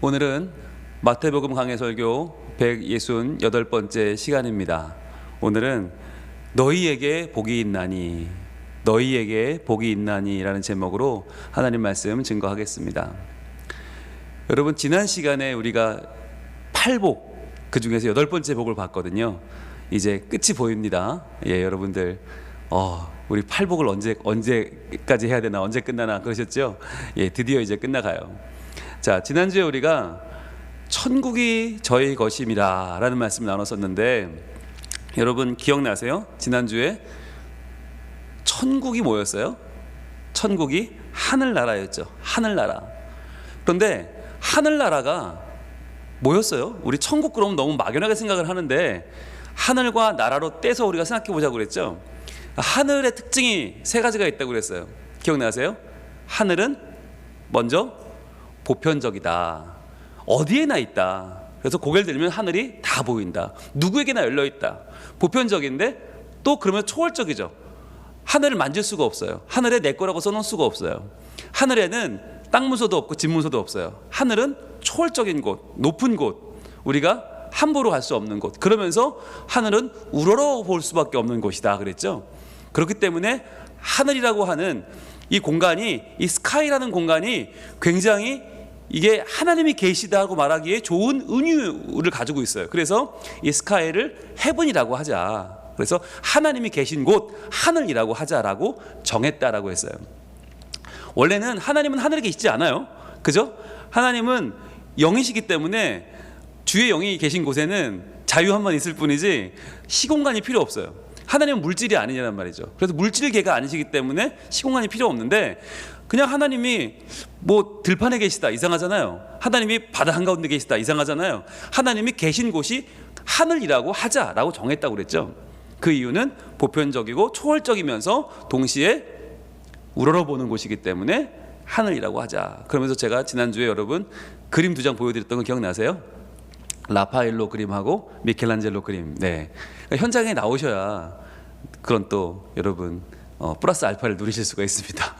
오늘은 마태복음 강해설교 168번째 시간입니다. 오늘은 너희에게 복이 있나니, 너희에게 복이 있나니 라는 제목으로 하나님 말씀 증거하겠습니다. 여러분, 지난 시간에 우리가 8복, 그 중에서 8번째 복을 봤거든요. 이제 끝이 보입니다. 여러분들 우리 8복을 언제까지 해야 되나, 언제 끝나나 그러셨죠? 드디어 이제 끝나가요. 자, 지난주에 우리가 천국이 저희 것임이라 라는 말씀을 나눴었는데, 여러분 기억나세요? 지난주에 천국이 뭐였어요? 천국이 하늘나라였죠. 하늘나라. 그런데 하늘나라가 뭐였어요? 우리 천국 그러면 너무 막연하게 생각을 하는데, 하늘과 나라로 떼서 우리가 생각해 보자고 그랬죠. 하늘의 특징이 3가지가 있다고 그랬어요. 기억나세요? 하늘은 먼저 보편적이다. 어디에나 있다. 그래서 고개를 들면 하늘이 다 보인다. 누구에게나 열려 있다. 보편적인데 또 그러면 초월적이죠. 하늘을 만질 수가 없어요. 하늘에 내 거라고 써놓을 수가 없어요. 하늘에는 땅 문서도 없고 집 문서도 없어요. 하늘은 초월적인 곳, 높은 곳, 우리가 함부로 갈 수 없는 곳. 그러면서 하늘은 우러러 볼 수밖에 없는 곳이다 그랬죠. 그렇기 때문에 하늘이라고 하는 이 공간이, 이 스카이라는 공간이 굉장히 이게 하나님이 계시다고 말하기에 좋은 은유를 가지고 있어요. 그래서 이 스카이를 헤븐이라고 하자. 그래서 하나님이 계신 곳, 하늘이라고 하자라고 정했다라고 했어요. 원래는 하나님은 하늘에 계시지 않아요. 그죠? 하나님은 영이시기 때문에 주의 영이 계신 곳에는 자유함만 있을 뿐이지 시공간이 필요 없어요. 하나님은 물질이 아니란 말이죠. 그래서 물질계가 아니시기 때문에 시공간이 필요 없는데, 그냥 하나님이 뭐 들판에 계시다 이상하잖아요. 하나님이 바다 한가운데 계시다 이상하잖아요. 하나님이 계신 곳이 하늘이라고 하자라고 정했다고 그랬죠. 그 이유는 보편적이고 초월적이면서 동시에 우러러보는 곳이기 때문에 하늘이라고 하자. 그러면서 제가 지난주에 여러분 그림 2장 보여드렸던 거 기억나세요? 라파엘로 그림하고 미켈란젤로 그림. 현장에 나오셔야 그런 또 여러분 플러스 알파를 누리실 수가 있습니다.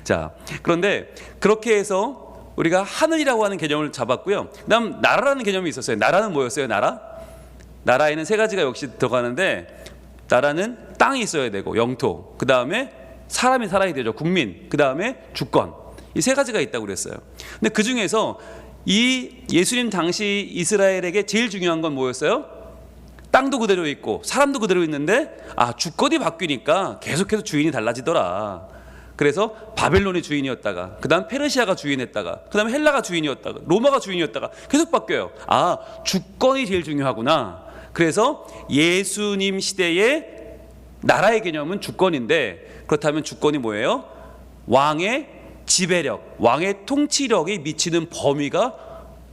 자, 그런데 그렇게 해서 우리가 하늘이라고 하는 개념을 잡았고요. 그다음 나라라는 개념이 있었어요. 나라는 뭐였어요? 나라에는 3가지가 역시 들어가는데, 나라는 땅이 있어야 되고 영토, 그 다음에 사람이 살아야 되죠. 국민, 그 다음에 주권. 이 3가지가 있다고 그랬어요. 근데 그 중에서 이 예수님 당시 이스라엘에게 제일 중요한 건 뭐였어요? 땅도 그대로 있고 사람도 그대로 있는데, 주권이 바뀌니까 계속해서 주인이 달라지더라. 그래서 바벨론이 주인이었다가, 그 다음 페르시아가 주인했다가, 그 다음에 헬라가 주인이었다가, 로마가 주인이었다가 계속 바뀌어요. 주권이 제일 중요하구나. 그래서 예수님 시대의 나라의 개념은 주권인데, 그렇다면 주권이 뭐예요? 왕의 지배력, 왕의 통치력이 미치는 범위가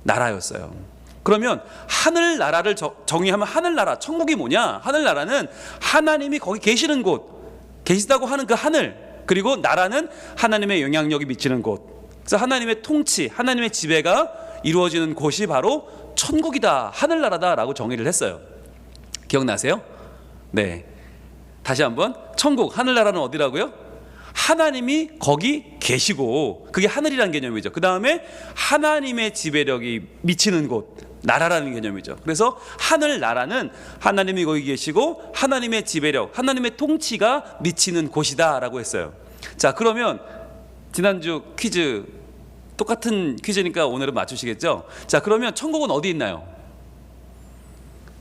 나라였어요. 그러면 하늘나라를 정의하면, 하늘나라, 천국이 뭐냐? 하늘나라는 하나님이 거기 계시는 곳, 계시다고 하는 그 하늘, 그리고 나라는 하나님의 영향력이 미치는 곳. 그래서 하나님의 통치, 하나님의 지배가 이루어지는 곳이 바로 천국이다, 하늘나라다라고 정의를 했어요. 기억나세요? 다시 한번, 천국, 하늘나라는 어디라고요? 하나님이 거기 계시고, 그게 하늘이라는 개념이죠. 그 다음에 하나님의 지배력이 미치는 곳, 나라라는 개념이죠. 그래서 하늘나라는 하나님이 거기 계시고 하나님의 지배력, 하나님의 통치가 미치는 곳이다 라고 했어요. 자, 그러면 지난주 퀴즈, 똑같은 퀴즈니까 오늘은 맞추시겠죠? 자, 그러면 천국은 어디 있나요?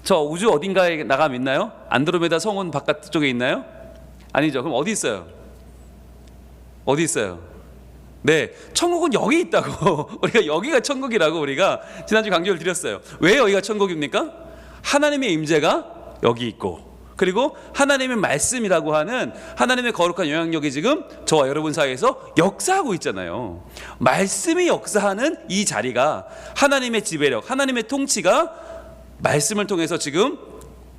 저 우주 어딘가에 나가면 있나요? 안드로메다 성운 바깥쪽에 있나요? 아니죠. 그럼 어디 있어요? 어디 있어요? 천국은 여기 있다고. 우리가 여기가 천국이라고 우리가 지난주 강조를 드렸어요. 왜 여기가 천국입니까? 하나님의 임재가 여기 있고, 그리고 하나님의 말씀이라고 하는 하나님의 거룩한 영향력이 지금 저와 여러분 사이에서 역사하고 있잖아요. 말씀이 역사하는 이 자리가, 하나님의 지배력, 하나님의 통치가 말씀을 통해서 지금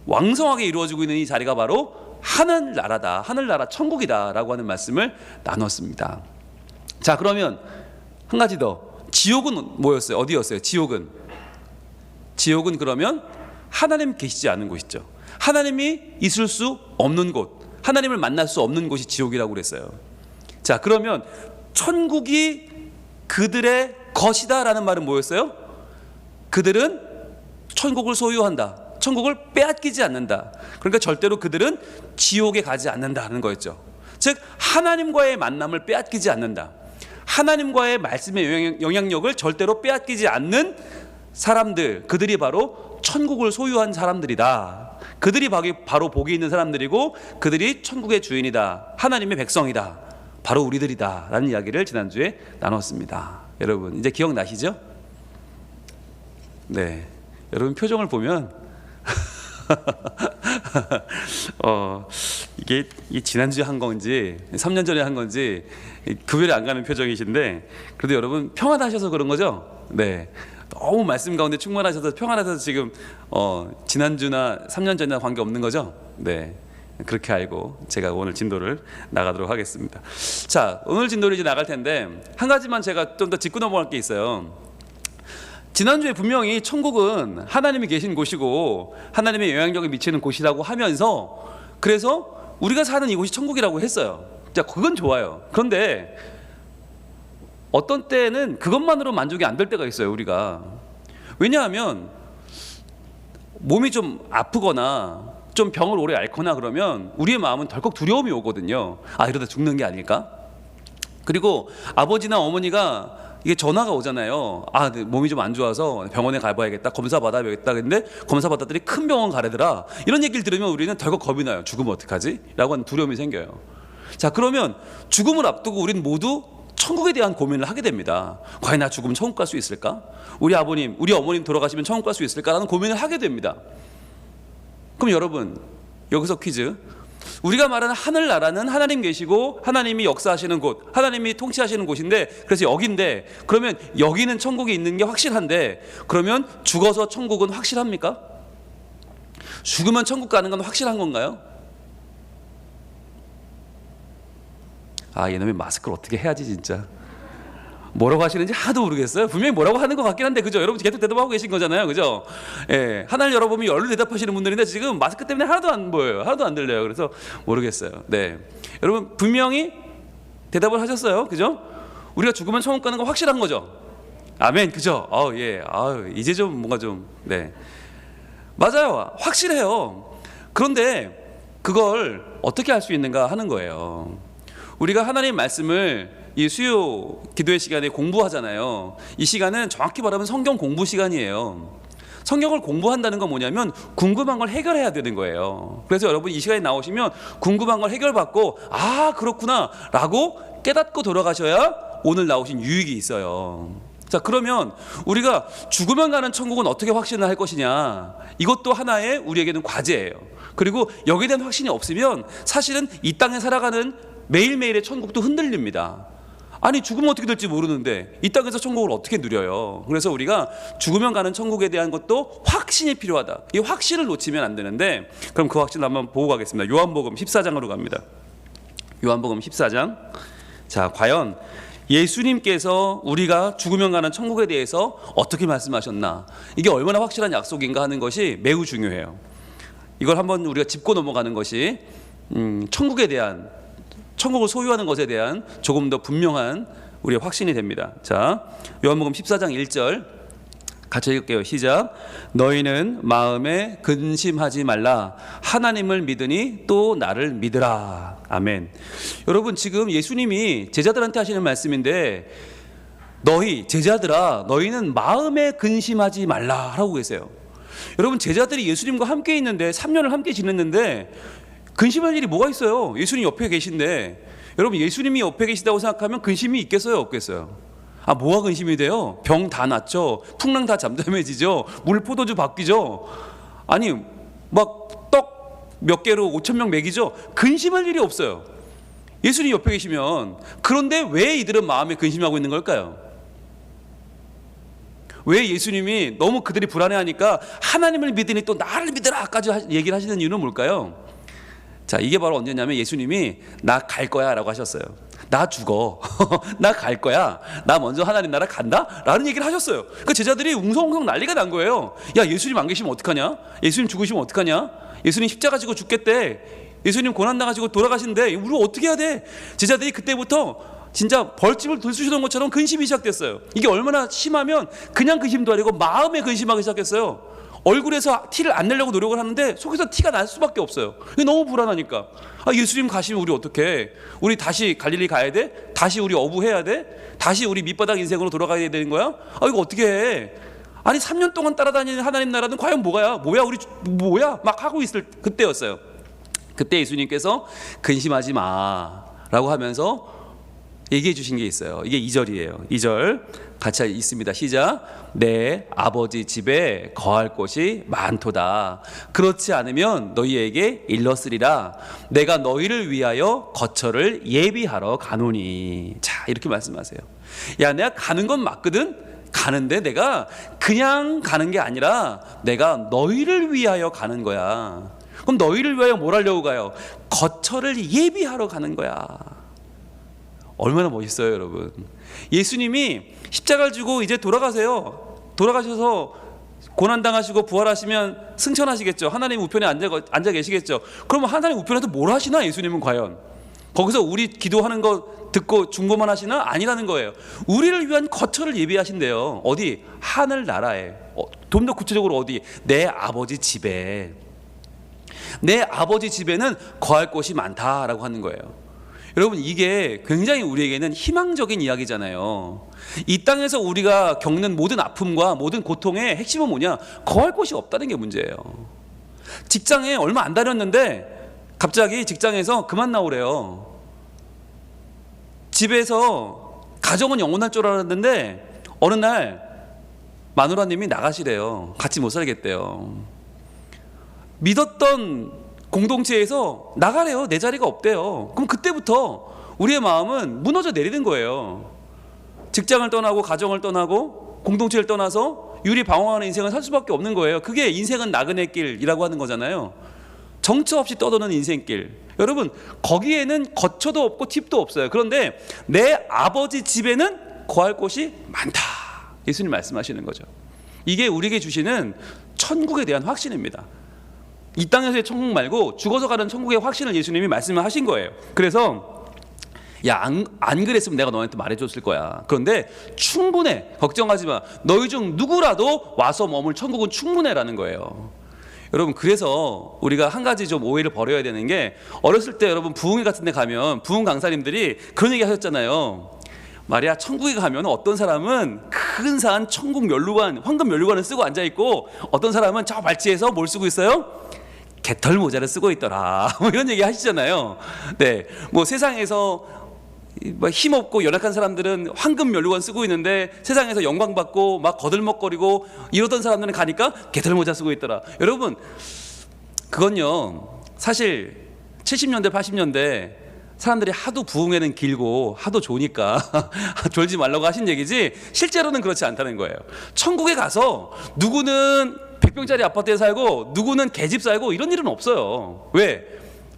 왕성하게 이루어지고 있는 이 자리가 바로 하늘나라다, 하늘나라 천국이다 라고 하는 말씀을 나눴습니다. 자, 그러면 한 가지 더, 지옥은 뭐였어요? 어디였어요? 지옥은 그러면 하나님 계시지 않은 곳이죠. 하나님이 있을 수 없는 곳, 하나님을 만날 수 없는 곳이 지옥이라고 그랬어요. 자, 그러면 천국이 그들의 것이다라는 말은 뭐였어요? 그들은 천국을 소유한다. 천국을 빼앗기지 않는다. 그러니까 절대로 그들은 지옥에 가지 않는다는 거였죠. 즉 하나님과의 만남을 빼앗기지 않는다. 하나님과의 말씀의 영향력을 절대로 빼앗기지 않는 사람들, 그들이 바로 천국을 소유한 사람들이다. 그들이 바로 복이 있는 사람들이고 그들이 천국의 주인이다. 하나님의 백성이다. 바로 우리들이다 라는 이야기를 지난주에 나눴습니다. 여러분 이제 기억나시죠? 네, 여러분 표정을 보면 이게 지난주에 한 건지 3년 전에 한 건지 구별이 안 가는 표정이신데 그래도 여러분 평안하셔서 그런 거죠? 네, 너무 말씀 가운데 충만하셔서 평안하셔서 지금 지난주나 3년 전이나 관계없는 거죠? 네, 그렇게 알고 제가 오늘 진도를 나가도록 하겠습니다. 자, 오늘 진도를 이제 나갈 텐데 한 가지만 제가 좀 더 짚고 넘어갈 게 있어요. 지난주에 분명히 천국은 하나님이 계신 곳이고 하나님의 영향력을 미치는 곳이라고 하면서 그래서 우리가 사는 이곳이 천국이라고 했어요. 자, 그건 좋아요. 그런데 어떤 때는 그것만으로 만족이 안 될 때가 있어요, 우리가. 왜냐하면 몸이 좀 아프거나 좀 병을 오래 앓거나 그러면 우리의 마음은 덜컥 두려움이 오거든요. 아, 이러다 죽는 게 아닐까? 그리고 아버지나 어머니가 이게 전화가 오잖아요. 아, 몸이 좀 안 좋아서 병원에 가봐야겠다. 검사 받아야겠다. 근데 검사 받았더니 큰 병원 가래더라. 이런 얘기를 들으면 우리는 덜컥 겁이 나요. 죽으면 어떡하지? 라고 하는 두려움이 생겨요. 자, 그러면 죽음을 앞두고 우리는 모두 천국에 대한 고민을 하게 됩니다. 과연 나 죽으면 천국 갈 수 있을까? 우리 아버님, 우리 어머님 돌아가시면 천국 갈 수 있을까라는 고민을 하게 됩니다. 그럼 여러분, 여기서 퀴즈. 우리가 말하는 하늘나라는 하나님 계시고 하나님이 역사하시는 곳, 하나님이 통치하시는 곳인데 그래서 여기인데 그러면 여기는 천국이 있는 게 확실한데 그러면 죽어서 천국은 확실합니까? 죽으면 천국 가는 건 확실한 건가요? 아, 이놈의 마스크를 어떻게 해야지 진짜. 뭐라고 하시는지 하나도 모르겠어요. 분명히 뭐라고 하는 것 같긴 한데 그죠? 여러분 계속 대답하고 계신 거잖아요, 그죠? 예, 하나를 열어보면 열로 대답하시는 분들인데 지금 마스크 때문에 하나도 안 보여요. 하나도 안 들려요. 그래서 모르겠어요. 네, 여러분 분명히 대답을 하셨어요, 그죠? 우리가 죽으면 천국 가는 거 확실한 거죠? 아멘, 그죠? 예, 이제 좀 뭔가 좀 네, 맞아요, 확실해요. 그런데 그걸 어떻게 할 수 있는가 하는 거예요. 우리가 하나님의 말씀을 이 수요 기도의 시간에 공부하잖아요. 이 시간은 정확히 말하면 성경 공부 시간이에요. 성경을 공부한다는 건 뭐냐면 궁금한 걸 해결해야 되는 거예요. 그래서 여러분 이 시간에 나오시면 궁금한 걸 해결받고 아, 그렇구나 라고 깨닫고 돌아가셔야 오늘 나오신 유익이 있어요. 자, 그러면 우리가 죽으면 가는 천국은 어떻게 확신을 할 것이냐, 이것도 하나의 우리에게는 과제예요. 그리고 여기에 대한 확신이 없으면 사실은 이 땅에 살아가는 매일매일의 천국도 흔들립니다. 아니, 죽으면 어떻게 될지 모르는데 이 땅에서 천국을 어떻게 누려요? 그래서 우리가 죽으면 가는 천국에 대한 것도 확신이 필요하다. 이 확신을 놓치면 안 되는데 그럼 그 확신을 한번 보고 가겠습니다. 요한복음 14장으로 갑니다. 요한복음 14장. 자, 과연 예수님께서 우리가 죽으면 가는 천국에 대해서 어떻게 말씀하셨나, 이게 얼마나 확실한 약속인가 하는 것이 매우 중요해요. 이걸 한번 우리가 짚고 넘어가는 것이 천국에 대한, 천국을 소유하는 것에 대한 조금 더 분명한 우리의 확신이 됩니다. 자, 요한복음 14장 1절 같이 읽을게요. 시작. 너희는 마음에 근심하지 말라. 하나님을 믿으니 또 나를 믿으라. 아멘. 여러분, 지금 예수님이 제자들한테 하시는 말씀인데 너희 제자들아, 너희는 마음에 근심하지 말라 하고 계세요. 여러분, 제자들이 예수님과 함께 있는데 3년을 함께 지냈는데 근심할 일이 뭐가 있어요? 예수님 옆에 계신데. 여러분, 예수님이 옆에 계시다고 생각하면 근심이 있겠어요, 없겠어요? 아, 뭐가 근심이 돼요? 병 다 낫죠. 풍랑 다 잠잠해지죠. 물 포도주 바뀌죠. 아니, 막 떡 몇 개로 5,000명 먹이죠. 근심할 일이 없어요, 예수님 옆에 계시면. 그런데 왜 이들은 마음에 근심하고 있는 걸까요? 왜 예수님이 너무 그들이 불안해하니까 하나님을 믿으니 또 나를 믿으라까지 얘기를 하시는 이유는 뭘까요? 자, 이게 바로 언제냐면 예수님이 나 갈 거야 라고 하셨어요. 나 죽어. 나 갈 거야. 나 먼저 하나님 나라 간다? 라는 얘기를 하셨어요. 그 제자들이 웅성웅성 난리가 난 거예요. 야, 예수님 안 계시면 어떡하냐? 예수님 죽으시면 어떡하냐? 예수님 십자가 지고 죽겠대. 예수님 고난당하시고 돌아가신대. 우리 어떻게 해야 돼? 제자들이 그때부터 진짜 벌집을 들쑤시던 것처럼 근심이 시작됐어요. 이게 얼마나 심하면 그냥 근심도 아니고 마음에 근심하기 시작했어요. 얼굴에서 티를 안 내려고 노력을 하는데 속에서 티가 날 수밖에 없어요. 이게 너무 불안하니까. 예수님 가시면 우리 어떡해? 우리 다시 갈릴리 가야 돼? 다시 우리 어부해야 돼? 다시 우리 밑바닥 인생으로 돌아가야 되는 거야? 이거 어떻게 해? 아니 3년 동안 따라다니는 하나님 나라는 과연 뭐야? 우리 뭐야? 막 하고 있을 그때였어요. 그때 예수님께서 근심하지 마라고 하면서 얘기해 주신 게 있어요. 이게 2절이에요. 2절 같이 있습니다. 시작. 내 아버지 집에 거할 곳이 많도다. 그렇지 않으면 너희에게 일렀으리라. 내가 너희를 위하여 거처를 예비하러 가노니. 자, 이렇게 말씀하세요. 야, 내가 가는 건 맞거든. 가는데 내가 그냥 가는 게 아니라 내가 너희를 위하여 가는 거야. 그럼 너희를 위하여 뭘 하려고 가요? 거처를 예비하러 가는 거야. 얼마나 멋있어요, 여러분. 예수님이 십자가를 지고 이제 돌아가세요. 돌아가셔서 고난당하시고 부활하시면 승천하시겠죠. 하나님 우편에 앉아 계시겠죠. 그러면 하나님 우편에서 뭘 하시나, 예수님은 과연? 거기서 우리 기도하는 거 듣고 중보만 하시나? 아니라는 거예요. 우리를 위한 거처를 예비하신대요. 어디? 하늘나라에. 좀 더 구체적으로 어디? 내 아버지 집에. 내 아버지 집에는 거할 곳이 많다라고 하는 거예요. 여러분, 이게 굉장히 우리에게는 희망적인 이야기잖아요. 이 땅에서 우리가 겪는 모든 아픔과 모든 고통의 핵심은 뭐냐? 거할 곳이 없다는 게 문제예요. 직장에 얼마 안 다녔는데 갑자기 직장에서 그만 나오래요. 집에서 가정은 영원할 줄 알았는데 어느 날 마누라님이 나가시래요. 같이 못 살겠대요. 믿었던 공동체에서 나가래요. 내 자리가 없대요. 그럼 그때부터 우리의 마음은 무너져 내리는 거예요. 직장을 떠나고 가정을 떠나고 공동체를 떠나서 유리방황하는 인생을 살 수밖에 없는 거예요. 그게 인생은 나그네 길이라고 하는 거잖아요. 정처 없이 떠도는 인생길. 여러분, 거기에는 거처도 없고 팁도 없어요. 그런데 내 아버지 집에는 거할 곳이 많다. 예수님 말씀하시는 거죠. 이게 우리에게 주시는 천국에 대한 확신입니다. 이 땅에서의 천국 말고 죽어서 가는 천국의 확신을 예수님이 말씀하신 거예요. 그래서 야, 안 그랬으면 내가 너한테 말해줬을 거야. 그런데 충분해. 걱정하지 마. 너희 중 누구라도 와서 머물 천국은 충분해라는 거예요. 여러분, 그래서 우리가 한 가지 좀 오해를 버려야 되는 게, 어렸을 때 여러분 부흥회 같은 데 가면 부흥 강사님들이 그런 얘기 하셨잖아요. 말이야, 천국에 가면 어떤 사람은 큰 산 천국 면류관, 황금 면류관을 쓰고 앉아있고, 어떤 사람은 저 발치에서 뭘 쓰고 있어요? 개털 모자를 쓰고 있더라. 뭐 이런 얘기 하시잖아요. 네, 뭐 세상에서 힘없고 연약한 사람들은 황금 면류관 쓰고 있는데 세상에서 영광 받고 막 거들먹거리고 이러던 사람들은 가니까 개털 모자 쓰고 있더라. 여러분, 그건요, 사실 70년대 80년대 사람들이 하도 부흥회는 길고 하도 좋으니까 졸지 말라고 하신 얘기지, 실제로는 그렇지 않다는 거예요. 천국에 가서 누구는 100평짜리 아파트에 살고 누구는 개집 살고 이런 일은 없어요. 왜?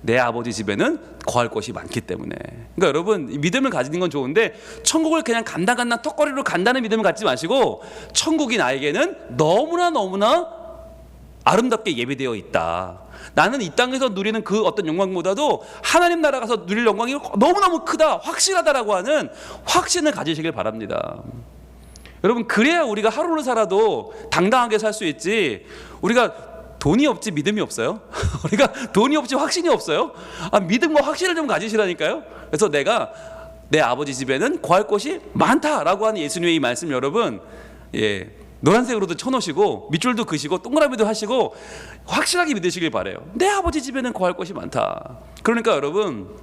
내 아버지 집에는 거할 곳이 많기 때문에. 그러니까 여러분, 믿음을 가지는 건 좋은데 천국을 그냥 간당간당 턱걸이로 간다는 믿음을 갖지 마시고, 천국이 나에게는 너무나 아름답게 예비되어 있다. 나는 이 땅에서 누리는 그 어떤 영광보다도 하나님 나라 가서 누릴 영광이 너무너무 크다, 확실하다라고 하는 확신을 가지시길 바랍니다. 여러분, 그래야 우리가 하루를 살아도 당당하게 살 수 있지. 우리가 돈이 없지 믿음이 없어요? 우리가 돈이 없지 확신이 없어요? 믿음과 확신을 좀 가지시라니까요. 그래서 내가 내 아버지 집에는 거할 곳이 많다라고 하는 예수님의 이 말씀, 여러분, 노란색으로도 쳐놓으시고 밑줄도 그시고 동그라미도 하시고 확실하게 믿으시길 바래요. 내 아버지 집에는 거할 곳이 많다. 그러니까 여러분,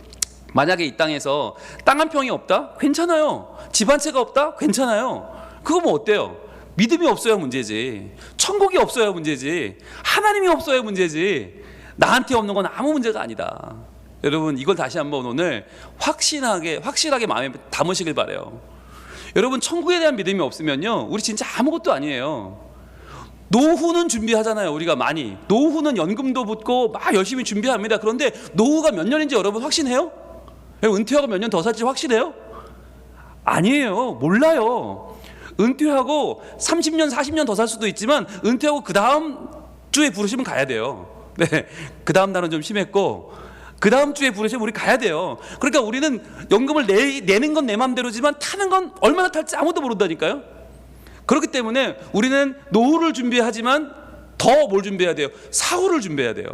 만약에 이 땅에서 땅 한 평이 없다? 괜찮아요. 집 한 채가 없다? 괜찮아요. 그거 뭐 어때요? 믿음이 없어야 문제지. 천국이 없어야 문제지. 하나님이 없어야 문제지. 나한테 없는 건 아무 문제가 아니다. 여러분, 이걸 다시 한번 오늘 확실하게 마음에 담으시길 바래요. 여러분, 천국에 대한 믿음이 없으면요, 우리 진짜 아무것도 아니에요. 노후는 준비하잖아요. 우리가 많이. 노후는 연금도 붙고 막 열심히 준비합니다. 그런데 노후가 몇 년인지 여러분 확신해요? 은퇴하고 몇 년 더 살지 확신해요? 아니에요. 몰라요. 은퇴하고 30년 40년 더 살 수도 있지만 은퇴하고 그 다음 주에 부르시면 가야 돼요. 네, 그 다음 날은 좀 심했고, 그 다음 주에 부르시면 우리 가야 돼요. 그러니까 우리는 연금을 내는 건 내 맘대로지만 타는 건 얼마나 탈지 아무도 모른다니까요. 그렇기 때문에 우리는 노후를 준비하지만 더 뭘 준비해야 돼요? 사후를 준비해야 돼요.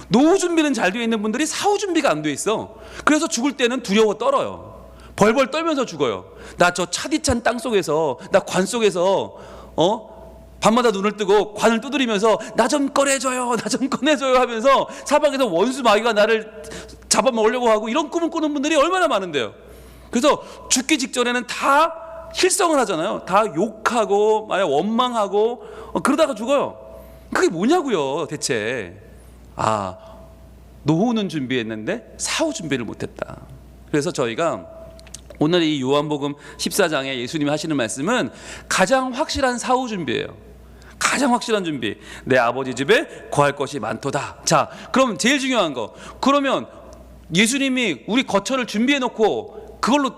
노후 준비는 잘 되어 있는 분들이 사후 준비가 안 돼 있어. 그래서 죽을 때는 두려워 떨어요. 벌벌 떨면서 죽어요. 나 저 차디찬 땅 속에서, 나 관 속에서 밤마다 눈을 뜨고 관을 두드리면서 나 좀 꺼내줘요, 나 좀 꺼내줘요 하면서 사방에서 원수 마귀가 나를 잡아먹으려고 하고 이런 꿈을 꾸는 분들이 얼마나 많은데요. 그래서 죽기 직전에는 다 실성을 하잖아요. 다 욕하고 만약 원망하고 그러다가 죽어요. 그게 뭐냐고요 대체. 노후는 준비했는데 사후 준비를 못했다. 그래서 저희가 오늘 이 요한복음 14장에 예수님이 하시는 말씀은 가장 확실한 사후 준비예요. 가장 확실한 준비. 내 아버지 집에 거할 것이 많도다. 자, 그럼 제일 중요한 거. 그러면 예수님이 우리 거처를 준비해 놓고 그걸로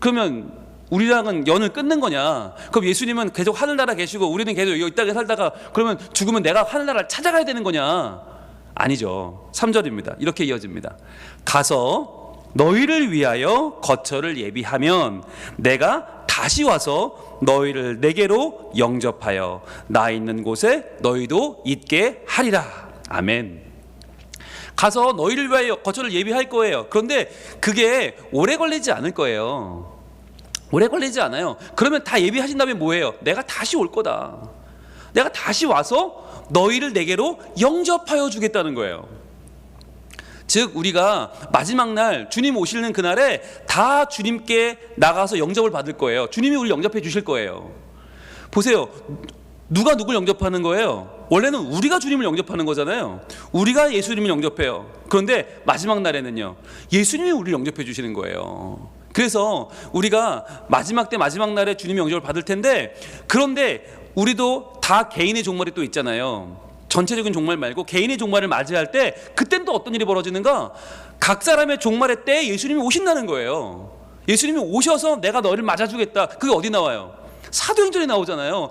그러면 우리랑은 연을 끊는 거냐? 그럼 예수님은 계속 하늘나라 계시고 우리는 계속 이 땅에 살다가 그러면 죽으면 내가 하늘나라를 찾아가야 되는 거냐? 아니죠. 3절입니다. 이렇게 이어집니다. 가서 너희를 위하여 거처를 예비하면 내가 다시 와서 너희를 내게로 영접하여 나 있는 곳에 너희도 있게 하리라. 아멘. 가서 너희를 위하여 거처를 예비할 거예요. 그런데 그게 오래 걸리지 않을 거예요. 오래 걸리지 않아요. 그러면 다 예비하신 다음에 뭐예요? 내가 다시 올 거다. 내가 다시 와서 너희를 내게로 영접하여 주겠다는 거예요. 즉 우리가 마지막 날 주님 오시는 그날에 다 주님께 나가서 영접을 받을 거예요. 주님이 우리 영접해 주실 거예요. 보세요. 누가 누굴 영접하는 거예요? 원래는 우리가 주님을 영접하는 거잖아요. 우리가 예수님을 영접해요. 그런데 마지막 날에는요, 예수님이 우리를 영접해 주시는 거예요. 그래서 우리가 마지막 때 마지막 날에 주님의 영접을 받을 텐데, 그런데 우리도 다 개인의 종말이 또 있잖아요. 전체적인 종말 말고 개인의 종말을 맞이할 때 그땐 또 어떤 일이 벌어지는가? 각 사람의 종말의 때에 예수님이 오신다는 거예요. 예수님이 오셔서 내가 너를 맞아주겠다. 그게 어디 나와요? 사도행전에 나오잖아요.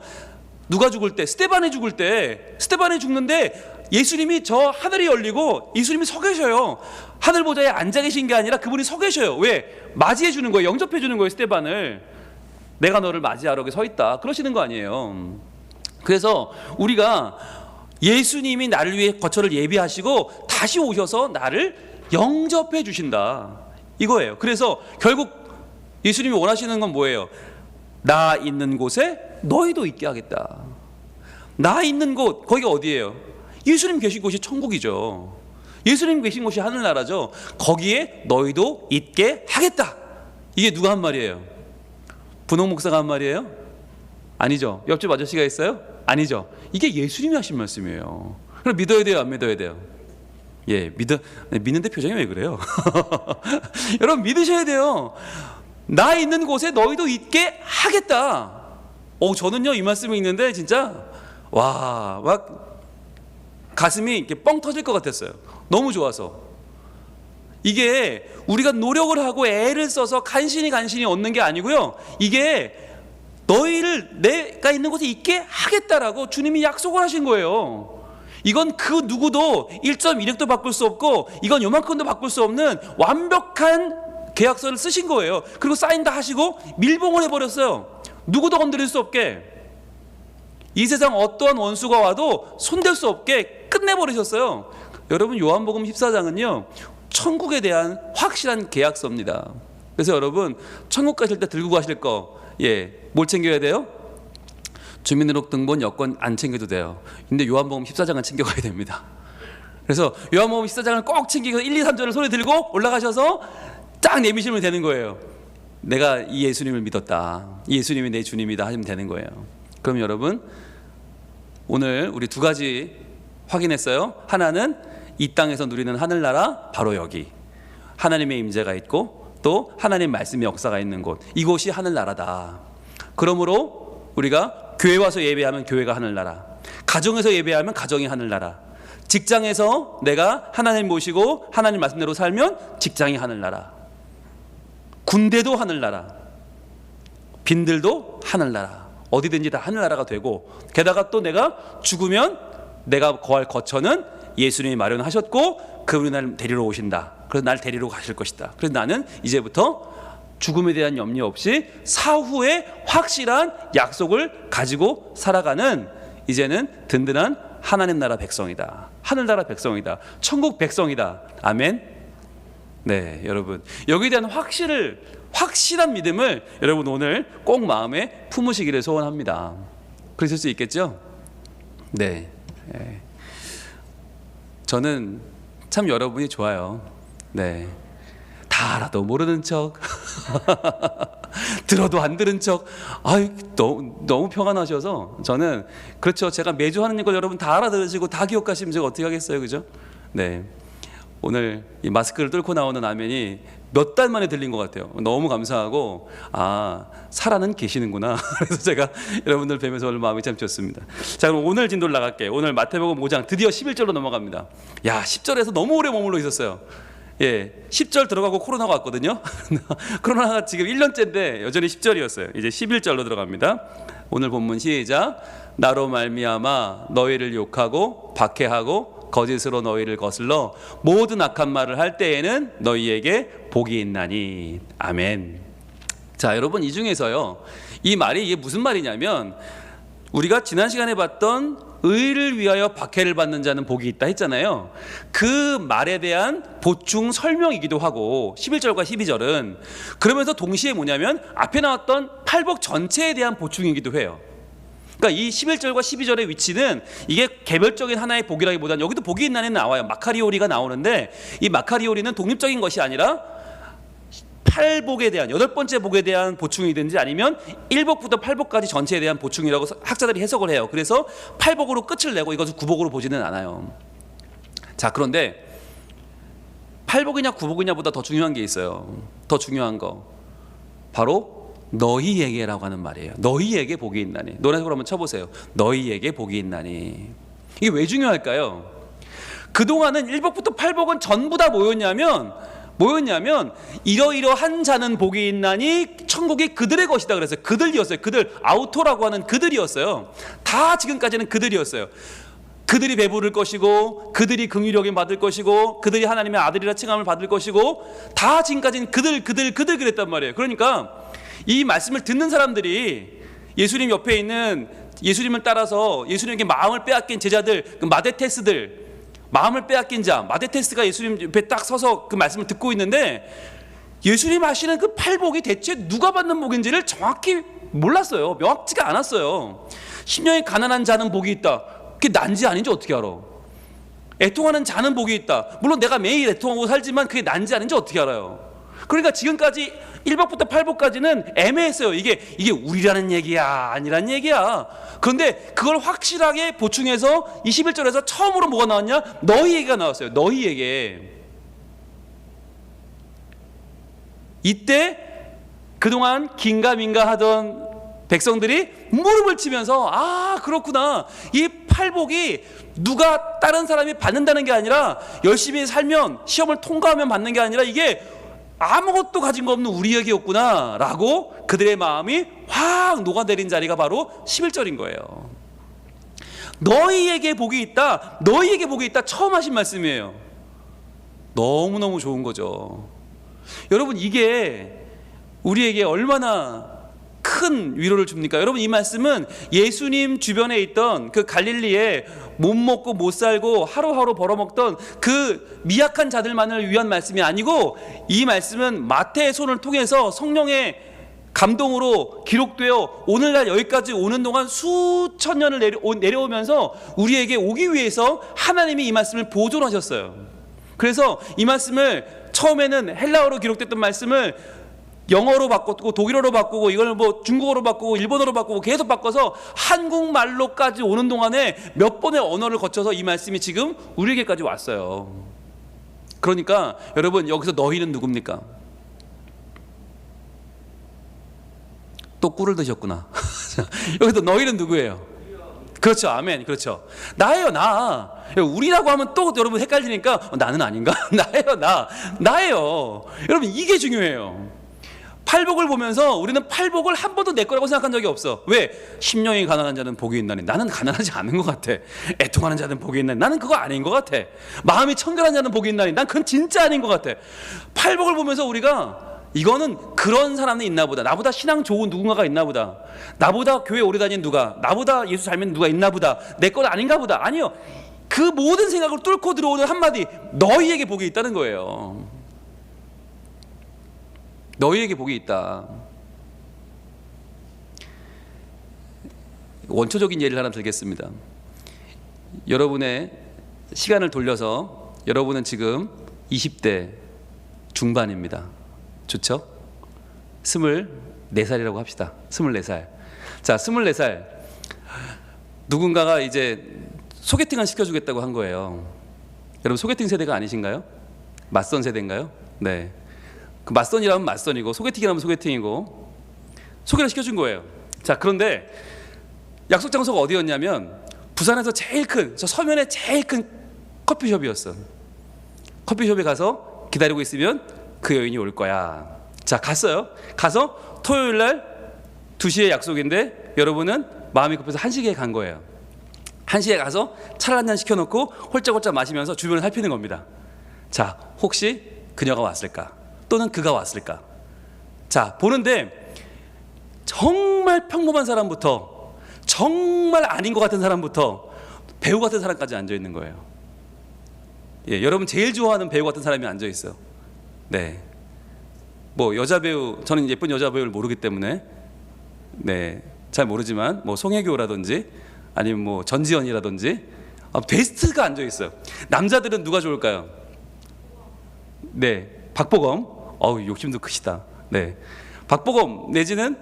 누가 죽을 때? 스데반이 죽을 때. 스데반이 죽는데 예수님이 저 하늘이 열리고 예수님이 서 계셔요. 하늘 보좌에 앉아 계신 게 아니라 그분이 서 계셔요. 왜? 맞이해 주는 거예요. 영접해 주는 거예요. 스데반을. 내가 너를 맞이하러 서 있다. 그러시는 거 아니에요. 그래서 우리가 예수님이 나를 위해 거처를 예비하시고 다시 오셔서 나를 영접해 주신다. 이거예요. 그래서 결국 예수님이 원하시는 건 뭐예요? 나 있는 곳에 너희도 있게 하겠다. 나 있는 곳, 거기가 어디예요? 예수님 계신 곳이 천국이죠. 예수님 계신 곳이 하늘나라죠. 거기에 너희도 있게 하겠다. 이게 누가 한 말이에요? 분홍 목사가 한 말이에요? 아니죠. 옆집 아저씨가 있어요? 아니죠. 이게 예수님이 하신 말씀이에요. 그럼 믿어야 돼요, 안 믿어야 돼요? 예, 믿는데 표정이 왜 그래요? 여러분 믿으셔야 돼요. 나 있는 곳에 너희도 있게 하겠다. 저는요 이 말씀이 있는데 진짜 막 가슴이 이렇게 뻥 터질 것 같았어요. 너무 좋아서. 이게 우리가 노력을 하고 애를 써서 간신히 얻는 게 아니고요. 이게 너희를 내가 있는 곳에 있게 하겠다라고 주님이 약속을 하신 거예요. 이건 그 누구도 1.16도 바꿀 수 없고 이건 요만큼도 바꿀 수 없는 완벽한 계약서를 쓰신 거예요. 그리고 사인 다 하시고 밀봉을 해버렸어요. 누구도 건드릴 수 없게. 이 세상 어떠한 원수가 와도 손댈 수 없게 끝내버리셨어요. 여러분 요한복음 14장은요 천국에 대한 확실한 계약서입니다. 그래서 여러분 천국 가실 때 들고 가실 거 뭘 챙겨야 돼요? 주민등록등본 여권 안 챙겨도 돼요. 근데 요한복음 14장은 챙겨가야 됩니다. 그래서 요한복음 14장을 꼭 챙기고 1, 2, 3절을 손에 들고 올라가셔서 딱 내미시면 되는 거예요. 내가 이 예수님을 믿었다. 이 예수님이 내 주님이다 하시면 되는 거예요. 그럼 여러분 오늘 우리 두 가지 확인했어요. 하나는 이 땅에서 누리는 하늘나라 바로 여기 하나님의 임재가 있고 또 하나님 말씀의 역사가 있는 곳, 이곳이 하늘나라다. 그러므로 우리가 교회 와서 예배하면 교회가 하늘나라, 가정에서 예배하면 가정이 하늘나라, 직장에서 내가 하나님 모시고 하나님 말씀대로 살면 직장이 하늘나라, 군대도 하늘나라, 빈들도 하늘나라, 어디든지 다 하늘나라가 되고, 게다가 또 내가 죽으면 내가 거할 거처는 예수님이 마련하셨고 그분이 날 데리러 오신다. 그래서 날 데리러 가실 것이다. 그래서 나는 이제부터 죽음에 대한 염려 없이 사후에 확실한 약속을 가지고 살아가는 이제는 든든한 하나님 나라 백성이다. 하늘나라 백성이다. 천국 백성이다. 아멘. 네, 여러분 여기에 대한 확실한 믿음을 여러분 오늘 꼭 마음에 품으시기를 소원합니다. 그러실 수 있겠죠? 네. 저는 참 여러분이 좋아요. 네. 다 알아도 모르는 척 들어도 안 들은 척 너무 평안하셔서 저는 그렇죠. 제가 매주 하는 걸 여러분 다 알아들으시고 다 기억하시면 제가 어떻게 하겠어요, 그죠? 네. 오늘 이 마스크를 뚫고 나오는 아멘이 몇 달 만에 들린 것 같아요. 너무 감사하고 살아는 계시는구나. 그래서 제가 여러분들 뵈면서 오늘 마음이 참 좋습니다. 자, 그럼 오늘 진도를 나갈게요. 오늘 마태복음 5장 드디어 11절로 넘어갑니다. 10절에서 너무 오래 머물러 있었어요. 10절 들어가고 코로나가 왔거든요. 코로나가 지금 1년째인데 여전히 10절이었어요. 이제 11절로 들어갑니다. 오늘 본문 시작. 나로 말미암아 너희를 욕하고 박해하고 거짓으로 너희를 거슬러 모든 악한 말을 할 때에는 너희에게 복이 있나니. 아멘. 자, 여러분 이 중에서요, 이 말이 이게 무슨 말이냐면 우리가 지난 시간에 봤던 의를 위하여 박해를 받는 자는 복이 있다 했잖아요. 그 말에 대한 보충 설명이기도 하고 11절과 12절은 그러면서 동시에 뭐냐면 앞에 나왔던 팔복 전체에 대한 보충이기도 해요. 그러니까 이 11절과 12절의 위치는 이게 개별적인 하나의 복이라기보다는 여기도 복이 있나니 나와요. 마카리오리가 나오는데 이 마카리오리는 독립적인 것이 아니라 8복에 대한 8번째 복에 대한 보충이든지 아니면 1복부터 8복까지 전체에 대한 보충이라고 학자들이 해석을 해요. 그래서 8복으로 끝을 내고 이것을 9복으로 보지는 않아요. 자, 그런데 8복이냐 9복이냐보다 더 중요한 게 있어요. 더 중요한 거 바로 너희에게라고 하는 말이에요. 너희에게 복이 있나니. 노래석으로 한번 쳐보세요. 너희에게 복이 있나니. 이게 왜 중요할까요? 그동안은 1복부터 8복은 전부 다 뭐였냐면 이러이러한 자는 복이 있나니 천국이 그들의 것이다 그랬어요. 그들이었어요. 그들, 아우토라고 하는 그들이었어요. 다 지금까지는 그들이었어요. 그들이 배부를 것이고 그들이 긍휼히 받을 것이고 그들이 하나님의 아들이라 칭함을 받을 것이고 다 지금까지는 그들 그랬단 말이에요. 그러니까 이 말씀을 듣는 사람들이 예수님 옆에 있는 예수님을 따라서 예수님에게 마음을 빼앗긴 제자들, 그 마데테스들, 마음을 빼앗긴 자, 마데테스가 예수님 옆에 딱 서서 그 말씀을 듣고 있는데 예수님 하시는 그 팔복이 대체 누가 받는 복인지를 정확히 몰랐어요. 명확지가 않았어요. 심령이 가난한 자는 복이 있다. 그게 난지 아닌지 어떻게 알아? 애통하는 자는 복이 있다. 물론 내가 매일 애통하고 살지만 그게 난지 아닌지 어떻게 알아요? 그러니까 지금까지 1복부터 8복까지는 애매했어요. 이게 우리라는 얘기야 아니란 얘기야. 그런데 그걸 확실하게 보충해서 21절에서 처음으로 뭐가 나왔냐? 너희에게가 나왔어요. 너희에게. 이때 그동안 긴가민가 하던 백성들이 무릎을 치면서 그렇구나. 이 팔복이 누가 다른 사람이 받는다는 게 아니라 열심히 살면 시험을 통과하면 받는 게 아니라 이게 아무것도 가진 거 없는 우리에게였구나 라고 그들의 마음이 확 녹아내린 자리가 바로 11절인 거예요. 너희에게 복이 있다. 너희에게 복이 있다. 처음 하신 말씀이에요. 너무너무 좋은 거죠. 여러분 이게 우리에게 얼마나 큰 위로를 줍니까? 여러분 이 말씀은 예수님 주변에 있던 그 갈릴리에 못 먹고 못 살고 하루하루 벌어먹던 그 미약한 자들만을 위한 말씀이 아니고 이 말씀은 마태의 손을 통해서 성령의 감동으로 기록되어 오늘날 여기까지 오는 동안 수천 년을 내려오면서 우리에게 오기 위해서 하나님이 이 말씀을 보존하셨어요. 그래서 이 말씀을 처음에는 헬라어로 기록됐던 말씀을 영어로 바꿨고 독일어로 바꾸고 이걸 중국어로 바꾸고 일본어로 바꾸고 계속 바꿔서 한국말로까지 오는 동안에 몇 번의 언어를 거쳐서 이 말씀이 지금 우리에게까지 왔어요. 그러니까 여러분 여기서 너희는 누굽니까? 또 꿀을 드셨구나. 여기서 너희는 누구예요? 그렇죠. 아멘. 그렇죠. 나예요. 나. 우리라고 하면 또 여러분 헷갈리니까 나는 아닌가? 나예요. 나예요. 여러분 이게 중요해요. 팔복을 보면서 우리는 팔복을 한 번도 내 거라고 생각한 적이 없어. 왜? 심령이 가난한 자는 복이 있나니. 나는 가난하지 않은 것 같아. 애통하는 자는 복이 있나니. 나는 그거 아닌 것 같아. 마음이 청결한 자는 복이 있나니. 난 그건 진짜 아닌 것 같아. 팔복을 보면서 우리가 이거는 그런 사람이 있나 보다. 나보다 신앙 좋은 누군가가 있나 보다. 나보다 교회 오래 다닌 누가, 나보다 예수 잘 믿는 누가 있나 보다. 내 건 아닌가 보다. 아니요. 그 모든 생각을 뚫고 들어오는 한마디, 너희에게 복이 있다는 거예요. 너희에게 복이 있다. 원초적인 예를 하나 들겠습니다. 여러분의 시간을 돌려서 여러분은 지금 20대 중반입니다. 좋죠? 24살이라고 합시다. 24살. 자, 24살. 누군가가 이제 소개팅을 시켜주겠다고 한 거예요. 여러분 소개팅 세대가 아니신가요? 맞선 세대인가요? 네. 그 맞선이라면 맞선이고 소개팅이라면 소개팅이고 소개를 시켜준 거예요. 자, 그런데 약속 장소가 어디였냐면 부산에서 제일 큰, 저 서면에 제일 큰 커피숍이었어. 커피숍에 가서 기다리고 있으면 그 여인이 올 거야. 자, 갔어요. 가서 토요일 날 2시에 약속인데 여러분은 마음이 급해서 1시에 간 거예요. 1시에 가서 차를 한 잔 시켜놓고 홀짝홀짝 마시면서 주변을 살피는 겁니다. 자, 혹시 그녀가 왔을까? 또는 그가 왔을까? 자, 보는데 정말 평범한 사람부터 정말 아닌 것 같은 사람부터 배우 같은 사람까지 앉아 있는 거예요. 예, 여러분 제일 좋아하는 배우 같은 사람이 앉아 있어요. 네, 뭐 여자 배우, 저는 예쁜 여자 배우를 모르기 때문에 네, 잘 모르지만 뭐 송혜교라든지 아니면 뭐 전지현이라든지 베스트가 앉아 있어요. 남자들은 누가 좋을까요? 네, 박보검. 어우, 욕심도 크시다. 네, 박보검 내지는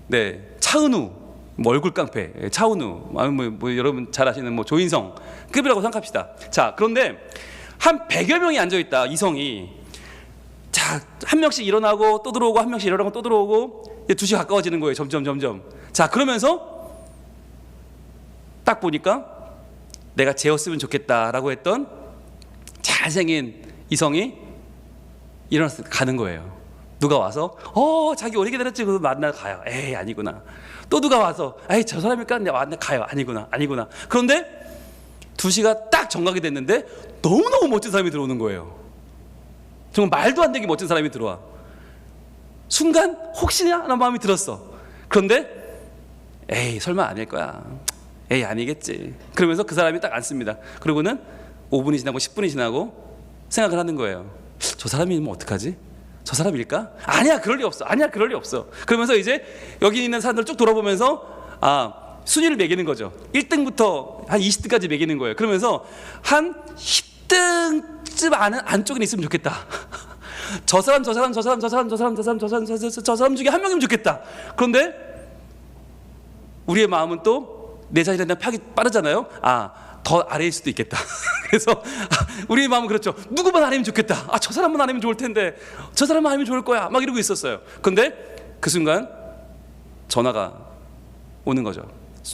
네, 차은우, 뭐 얼굴 깡패 차은우, 뭐 여러분 잘 아시는 뭐 조인성 급이라고 생각합시다. 자, 그런데 한 100여 명이 앉아 있다. 이성이. 자, 한 명씩 일어나고 또 들어오고 한 명씩 일어나고 또 들어오고 2시 가까워지는 거예요. 점점. 자, 그러면서 딱 보니까 내가 쟤였으면 좋겠다라고 했던 잘생긴 이성이 일어나서 가는 거예요. 누가 와서 자기 오래 기다렸지. 그래서 만나 가요. 에이, 아니구나. 또 누가 와서 에이, 저 사람일까? 만나 가요. 아니구나. 그런데 2시가 딱 정각이 됐는데 너무너무 멋진 사람이 들어오는 거예요. 정말 말도 안 되게 멋진 사람이 들어와. 순간 혹시나 하는 마음이 들었어. 그런데 에이, 설마 아닐 거야. 에이, 아니겠지. 그러면서 그 사람이 딱 앉습니다. 그러고는 5분이 지나고 10분이 지나고 생각을 하는 거예요. 저 사람이면 어떡하지? 저 사람일까? 아니야, 그럴 리 없어. 아니야, 그럴 리 없어. 그러면서 이제 여기 있는 사람들 쭉 돌아보면서 순위를 매기는 거죠. 1등부터 한 20등까지 매기는 거예요. 그러면서 한 10등쯤 안쪽에 있으면 좋겠다. 저 사람 중에 한 명이면 좋겠다. 그런데 우리의 마음은 또 내 자신에 대한 파악이 빠르잖아요. 더 아래일 수도 있겠다. 그래서 우리의 마음은 그렇죠. 누구만 아니면 좋겠다. 저 사람만 아니면 좋을 텐데, 저 사람만 아니면 좋을 거야. 막 이러고 있었어요. 근데 그 순간 전화가 오는 거죠.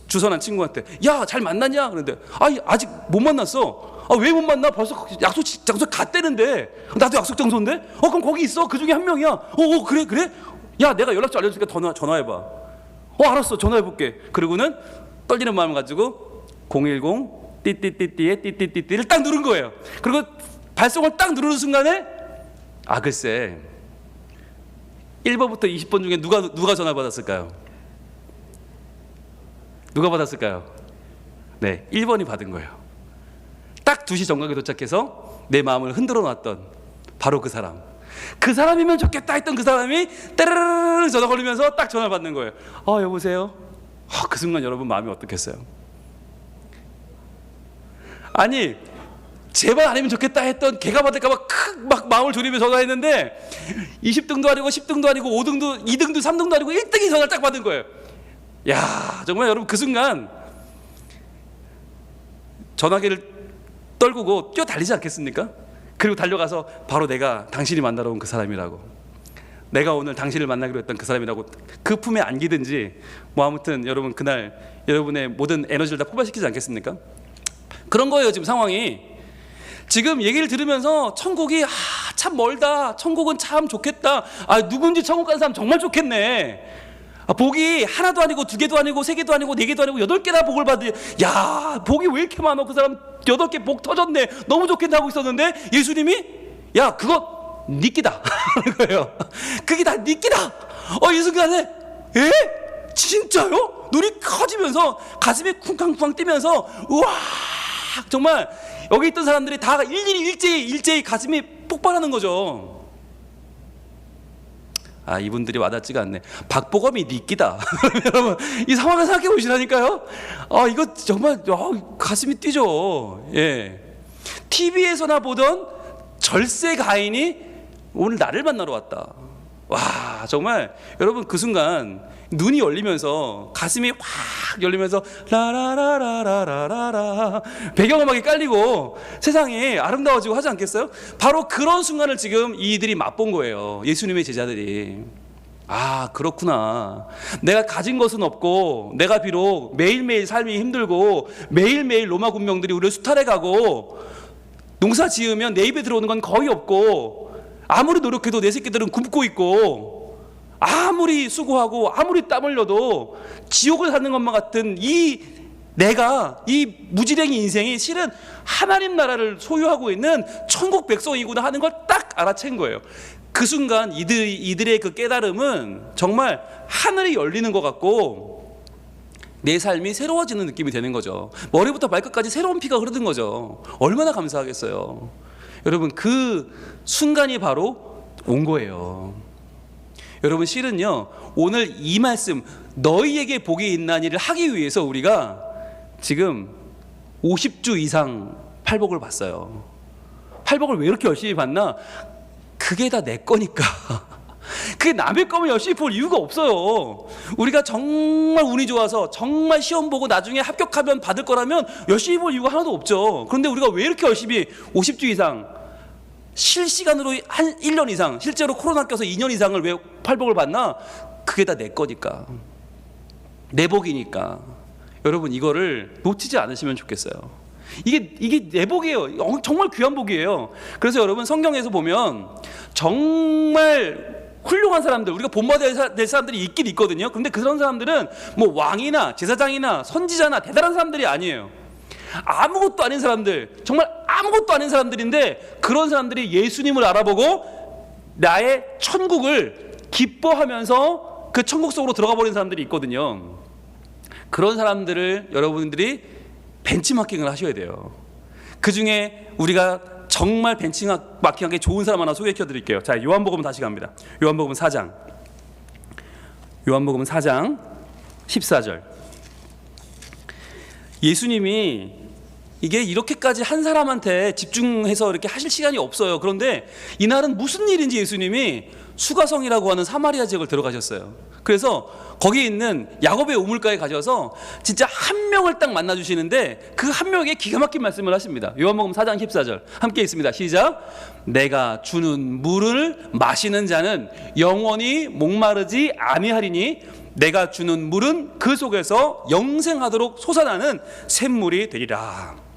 주선한 친구한테, 야, 잘 만났냐? 그런데 아직 못 만났어. 왜 못 만나? 벌써 약속 장소 갔대는데. 나도 약속 장소인데? 그럼 거기 있어. 그 중에 한 명이야. 그래? 야, 내가 연락처 알려줄게. 전화해봐. 알았어. 전화해볼게. 그리고는 떨리는 마음을 가지고 010 띠띠띠띠에 띠띠띠띠를 딱 누른 거예요. 그리고 발송을 딱 누르는 순간에 글쎄 1번부터 20번 중에 누가 전화 받았을까요? 누가 받았을까요? 네, 1번이 받은 거예요. 딱 2시 정각에 도착해서 내 마음을 흔들어 놨던 바로 그 사람. 그 사람이면 좋겠다 했던 그 사람이 따르르르 전화 걸리면서 딱 전화 받는 거예요. 여보세요? 그 순간 여러분 마음이 어떻겠어요? 아니, 제발 아니면 좋겠다 했던 걔가 받을까봐 막 마음을 졸이며 전화했는데 20등도 아니고 10등도 아니고 5등도 2등도 3등도 아니고 1등이 전화를 딱 받은 거예요. 야, 정말 여러분 그 순간 전화기를 떨구고 뛰어달리지 않겠습니까? 그리고 달려가서 바로 내가 당신이 만나러 온 그 사람이라고, 내가 오늘 당신을 만나기로 했던 그 사람이라고 그 품에 안기든지 뭐 아무튼 여러분 그날 여러분의 모든 에너지를 다 폭발시키지 않겠습니까? 그런 거예요. 지금 상황이 지금 얘기를 들으면서 천국이 참 멀다, 천국은 참 좋겠다, 누군지 천국 가는 사람 정말 좋겠네, 복이 하나도 아니고 두 개도 아니고 세 개도 아니고 네 개도 아니고 8개나 복을 받으, 야 복이 왜 이렇게 많아, 그 사람 8개 복 터졌네, 너무 좋겠다 하고 있었는데 예수님이 야 그거 네 끼다 하는 거예요. 그게 다 네 끼다. 이 순간에 에? 진짜요? 눈이 커지면서 가슴이 쿵쾅쿵쾅 뛰면서 우와, 정말 여기 있던 사람들이 다 일제히 가슴이 폭발하는 거죠. 이분들이 와닿지가 않네. 박보검이 네 끼다. 여러분 이 상황을 생각해 보시라니까요. 이거 정말 가슴이 뛰죠. 예. TV에서나 보던 절세 가인이 오늘 나를 만나러 왔다. 와, 정말 여러분 그 순간 눈이 열리면서 가슴이 확 열리면서 라라라라라라라 배경음악이 깔리고 세상이 아름다워지고 하지 않겠어요? 바로 그런 순간을 지금 이들이 맛본 거예요. 예수님의 제자들이. 그렇구나. 내가 가진 것은 없고, 내가 비록 매일매일 삶이 힘들고 매일매일 로마 군병들이 우리를 수탈해가고 농사 지으면 내 입에 들어오는 건 거의 없고, 아무리 노력해도 내 새끼들은 굶고 있고, 아무리 수고하고 아무리 땀 흘려도 지옥을 사는 것만 같은 이 무지랭이 인생이 실은 하나님 나라를 소유하고 있는 천국 백성이구나 하는 걸 딱 알아챈 거예요. 그 순간 이들의 그 깨달음은 정말 하늘이 열리는 것 같고 내 삶이 새로워지는 느낌이 되는 거죠. 머리부터 발끝까지 새로운 피가 흐르는 거죠. 얼마나 감사하겠어요. 여러분 그 순간이 바로 온 거예요. 여러분 실은요, 오늘 이 말씀 너희에게 복이 있나니를 하기 위해서 우리가 지금 50주 이상 팔복을 봤어요. 팔복을 왜 이렇게 열심히 봤나? 그게 다 내 거니까. 그게 남의 거면 열심히 볼 이유가 없어요. 우리가 정말 운이 좋아서 정말 시험 보고 나중에 합격하면 받을 거라면 열심히 볼 이유가 하나도 없죠. 그런데 우리가 왜 이렇게 열심히 50주 이상 실시간으로 한 1년 이상, 실제로 코로나 껴서 2년 이상을 왜 팔복을 받나? 그게 다 내 거니까, 내 복이니까. 여러분 이거를 놓치지 않으시면 좋겠어요. 이게 내 복이에요. 정말 귀한 복이에요. 그래서 여러분 성경에서 보면 정말 훌륭한 사람들, 우리가 본받아야 될 사람들이 있긴 있거든요. 그런데 그런 사람들은 뭐 왕이나 제사장이나 선지자나 대단한 사람들이 아니에요. 아무것도 아닌 사람들, 정말 아무것도 아닌 사람들인데 그런 사람들이 예수님을 알아보고 나의 천국을 기뻐하면서 그 천국 속으로 들어가 버린 사람들이 있거든요. 그런 사람들을 여러분들이 벤치마킹을 하셔야 돼요. 그 중에 우리가 정말 벤치마킹하기 좋은 사람 하나 소개시켜 드릴게요. 자, 요한복음 다시 갑니다. 요한복음 4장 14절. 예수님이 이게 이렇게까지 한 사람한테 집중해서 이렇게 하실 시간이 없어요. 그런데 이날은 무슨 일인지 예수님이 수가성이라고 하는 사마리아 지역을 들어가셨어요. 그래서 거기 있는 야곱의 우물가에 가셔서 진짜 한 명을 딱 만나주시는데 그 한 명에게 기가 막힌 말씀을 하십니다. 요한복음 4장 14절 함께 있습니다. 시작. 내가 주는 물을 마시는 자는 영원히 목마르지 아니하리니 내가 주는 물은 그 속에서 영생하도록 솟아나는 샘물이 되리라.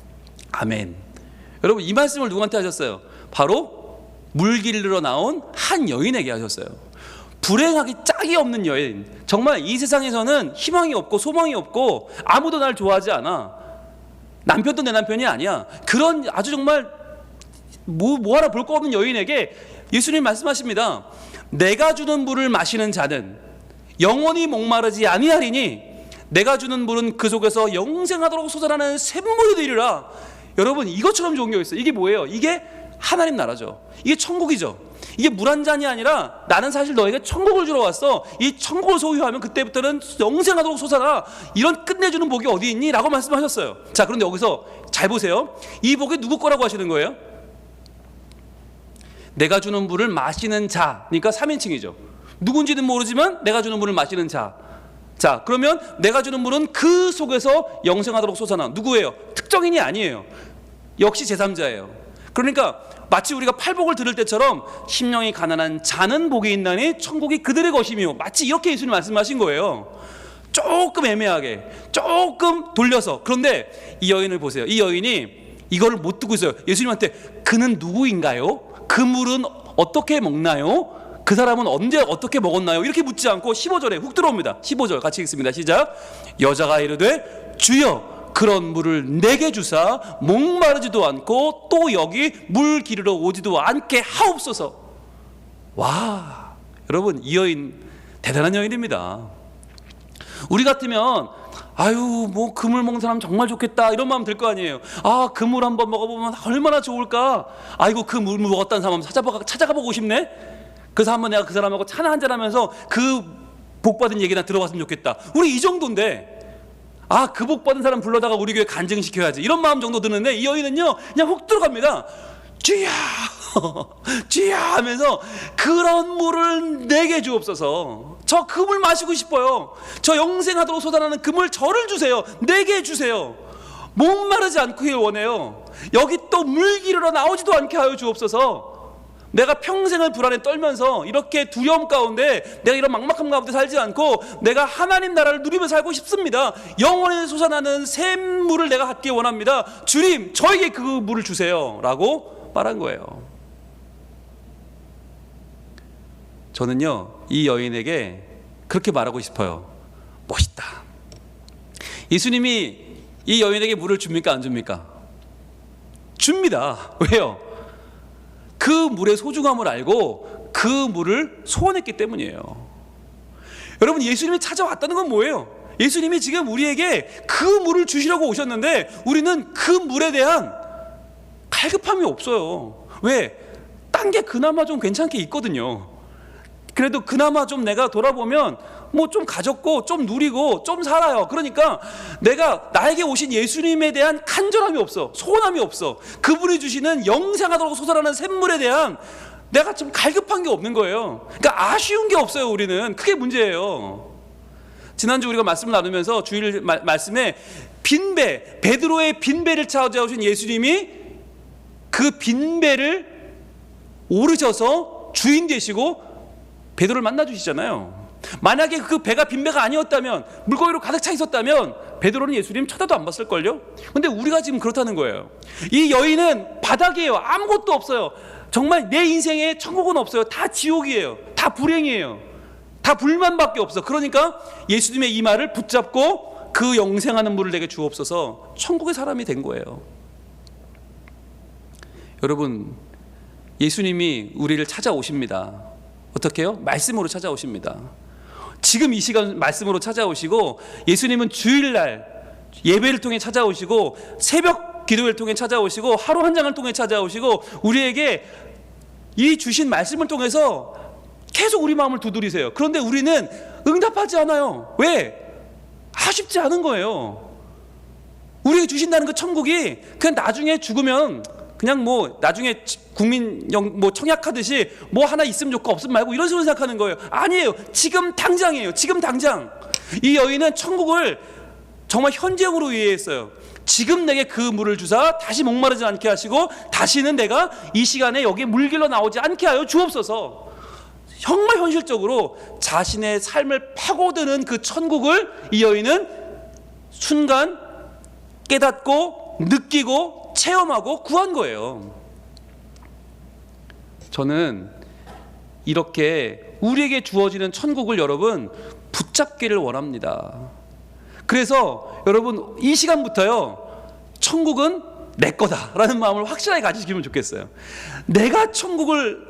아멘. 여러분 이 말씀을 누구한테 하셨어요? 바로 물 길르러 나온 한 여인에게 하셨어요. 불행하기 짝이 없는 여인. 정말 이 세상에서는 희망이 없고 소망이 없고 아무도 날 좋아하지 않아. 남편도 내 남편이 아니야. 그런 아주 정말 뭐 하나 볼 거 없는 여인에게 예수님 말씀하십니다. 내가 주는 물을 마시는 자는 영원히 목마르지 아니하리니 내가 주는 물은 그 속에서 영생하도록 솟아나는 샘물이 되리라. 여러분 이것처럼 좋은 게 있어요. 이게 뭐예요? 이게 하나님 나라죠. 이게 천국이죠. 이게 물 한 잔이 아니라 나는 사실 너에게 천국을 주러 왔어. 이 천국을 소유하면 그때부터는 영생하도록 솟아나. 이런 끝내주는 복이 어디 있니? 라고 말씀하셨어요. 자, 그런데 여기서 잘 보세요. 이 복이 누구 거라고 하시는 거예요? 내가 주는 물을 마시는 자. 그러니까 3인칭이죠. 누군지는 모르지만 내가 주는 물을 마시는 자. 자, 그러면 내가 주는 물은 그 속에서 영생하도록 솟아나. 누구예요? 특정인이 아니에요. 역시 제3자예요. 그러니까 마치 우리가 팔복을 들을 때처럼 심령이 가난한 자는 복이 있나니 천국이 그들의 것이며, 마치 이렇게 예수님 말씀하신 거예요. 조금 애매하게, 조금 돌려서. 그런데 이 여인을 보세요. 이 여인이 이거를 못 듣고 있어요. 예수님한테 그는 누구인가요? 그 물은 어떻게 먹나요? 그 사람은 언제 어떻게 먹었나요? 이렇게 묻지 않고 15절에 훅 들어옵니다. 15절 같이 읽습니다. 시작. 여자가 이르되 주여 그런 물을 내게 주사 목마르지도 않고 또 여기 물 기르러 오지도 않게 하옵소서. 와, 여러분 이 여인 대단한 여인입니다. 우리 같으면 아유 뭐 그물 먹는 사람 정말 좋겠다 이런 마음 들 거 아니에요. 아 그물 한번 먹어보면 얼마나 좋을까. 아이고 그 물 먹었다는 사람 찾아가 보고 싶네. 그래서 한번 내가 그 사람하고 차 한잔 하면서 그 복받은 얘기나 들어봤으면 좋겠다. 우리 이 정도인데 아 그 복받은 사람 불러다가 우리 교회 간증시켜야지 이런 마음 정도 드는데 이 여인은요 그냥 훅 들어갑니다. 주야 주야 하면서 그런 물을 내게 주옵소서. 저 그 물 마시고 싶어요. 저 영생하도록 솟아나는 그 물 저를 주세요. 내게 주세요. 목마르지 않기를 원해요. 여기 또 물 기르러 나오지도 않게 하여 주옵소서. 내가 평생을 불안에 떨면서 이렇게 두려움 가운데 내가 이런 막막함 가운데 살지 않고 내가 하나님 나라를 누리며 살고 싶습니다. 영원히 솟아나는 샘물을 내가 갖기 원합니다. 주님 저에게 그 물을 주세요 라고 말한 거예요. 저는요 이 여인에게 그렇게 말하고 싶어요. 멋있다. 예수님이 이 여인에게 물을 줍니까 안 줍니까? 줍니다. 왜요? 그 물의 소중함을 알고 그 물을 소원했기 때문이에요. 여러분 예수님이 찾아왔다는 건 뭐예요? 예수님이 지금 우리에게 그 물을 주시려고 오셨는데 우리는 그 물에 대한 갈급함이 없어요. 왜? 딴 게 그나마 좀 괜찮게 있거든요. 그래도 그나마 좀 내가 돌아보면 뭐 좀 가졌고 좀 누리고 좀 살아요. 그러니까 내가 나에게 오신 예수님에 대한 간절함이 없어. 소원함이 없어. 그분이 주시는 영생하도록 솟아나는 샘물에 대한 내가 좀 갈급한 게 없는 거예요. 그러니까 아쉬운 게 없어요. 우리는 그게 문제예요. 지난주 우리가 말씀을 나누면서 주일 말씀에 빈배, 베드로의 빈배를 찾아오신 예수님이 그 빈배를 오르셔서 주인 되시고 베드로를 만나 주시잖아요. 만약에 그 배가 빈배가 아니었다면 물고기로 가득 차 있었다면 베드로는 예수님 쳐다도 안 봤을걸요. 근데 우리가 지금 그렇다는 거예요. 이 여인은 바닥이에요. 아무것도 없어요. 정말 내 인생에 천국은 없어요. 다 지옥이에요. 다 불행이에요. 다 불만밖에 없어. 그러니까 예수님의 이 말을 붙잡고 그 영생하는 물을 내게 주옵소서 천국의 사람이 된 거예요. 여러분 예수님이 우리를 찾아오십니다. 어떻게 해요? 말씀으로 찾아오십니다. 지금 이 시간 말씀으로 찾아오시고 예수님은 주일날 예배를 통해 찾아오시고 새벽 기도를 통해 찾아오시고 하루 한 장을 통해 찾아오시고 우리에게 이 주신 말씀을 통해서 계속 우리 마음을 두드리세요. 그런데 우리는 응답하지 않아요. 왜? 아쉽지 않은 거예요. 우리에게 주신다는 그 천국이 그냥 나중에 죽으면 그냥 뭐 나중에 국민령 뭐 청약하듯이 뭐 하나 있으면 좋고 없으면 말고 이런 식으로 생각하는 거예요. 아니에요. 지금 당장이에요. 지금 당장. 이 여인은 천국을 정말 현재형으로 이해했어요. 지금 내게 그 물을 주사 다시 목마르지 않게 하시고 다시는 내가 이 시간에 여기 물길로 나오지 않게 하여 주옵소서. 정말 현실적으로 자신의 삶을 파고드는 그 천국을 이 여인은 순간 깨닫고 느끼고 체험하고 구한 거예요. 저는 이렇게 우리에게 주어지는 천국을 여러분 붙잡기를 원합니다. 그래서 여러분 이 시간부터요 천국은 내 거다라는 마음을 확실하게 가지시면 좋겠어요. 내가 천국을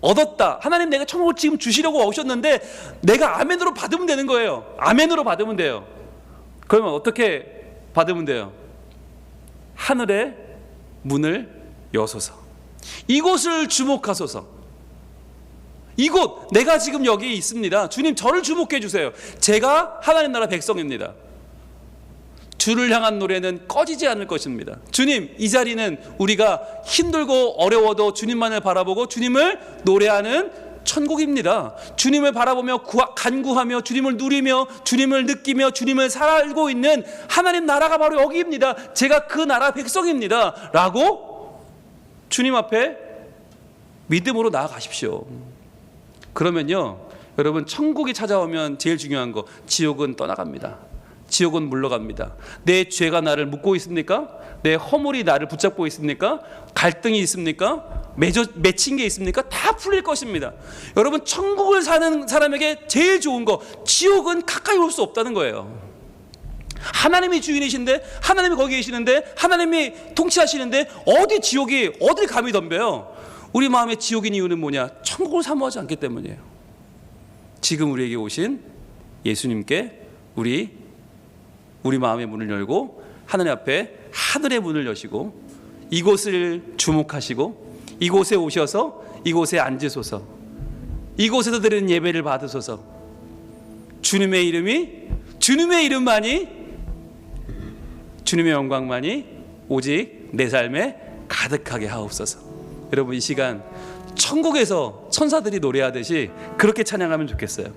얻었다. 하나님 내가 천국을 지금 주시려고 오셨는데 내가 아멘으로 받으면 되는 거예요. 아멘으로 받으면 돼요. 그러면 어떻게 받으면 돼요? 하늘의 문을 여소서. 이곳을 주목하소서. 이곳 내가 지금 여기 있습니다. 주님 저를 주목해 주세요. 제가 하나님 나라 백성입니다. 주를 향한 노래는 꺼지지 않을 것입니다. 주님 이 자리는 우리가 힘들고 어려워도 주님만을 바라보고 주님을 노래하는 천국입니다. 주님을 바라보며 간구하며 주님을 누리며 주님을 느끼며 주님을 살고 있는 하나님 나라가 바로 여기입니다. 제가 그 나라 백성입니다 라고 주님 앞에 믿음으로 나아가십시오. 그러면요 여러분 천국이 찾아오면 제일 중요한 거 지옥은 떠나갑니다. 지옥은 물러갑니다. 내 죄가 나를 묶고 있습니까? 내 허물이 나를 붙잡고 있습니까? 갈등이 있습니까? 맺힌 게 있습니까? 다 풀릴 것입니다. 여러분, 천국을 사는 사람에게 제일 좋은 거, 지옥은 가까이 올 수 없다는 거예요. 하나님이 주인이신데, 하나님이 거기 계시는데, 하나님이 통치하시는데 어디 지옥이 어딜 감히 덤벼요? 우리 마음에 지옥인 이유는 뭐냐? 천국을 사모하지 않기 때문이에요. 지금 우리에게 오신 예수님께 우리 마음의 문을 열고 하나님 앞에 하늘의 문을 여시고 이곳을 주목하시고 이곳에 오셔서 이곳에 앉으소서. 이곳에서 드리는 예배를 받으소서. 주님의 이름만이, 주님의 영광만이 오직 내 삶에 가득하게 하옵소서. 여러분, 이 시간 천국에서 천사들이 노래하듯이 그렇게 찬양하면 좋겠어요.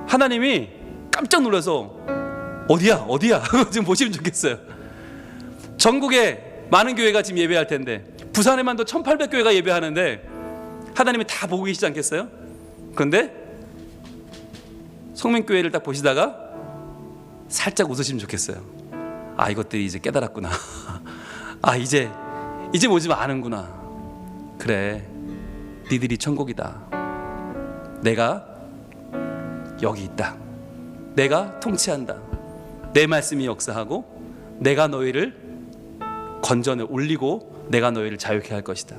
하나님이 깜짝 놀라서 어디야 지금 보시면 좋겠어요. 전국에 많은 교회가 지금 예배할 텐데, 부산에만도 1800교회가 예배하는데 하나님이 다 보고 계시지 않겠어요? 그런데 성민교회를 딱 보시다가 살짝 웃으시면 좋겠어요. 아, 이것들이 이제 깨달았구나. 아, 이제 오지만 아는구나. 그래, 니들이 천국이다. 내가 여기 있다. 내가 통치한다. 내 말씀이 역사하고 내가 너희를 건전에 올리고 내가 너희를 자유케 할 것이다.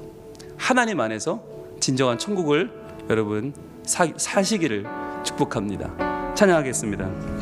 하나님 안에서 진정한 천국을 여러분 사시기를 축복합니다. 찬양하겠습니다.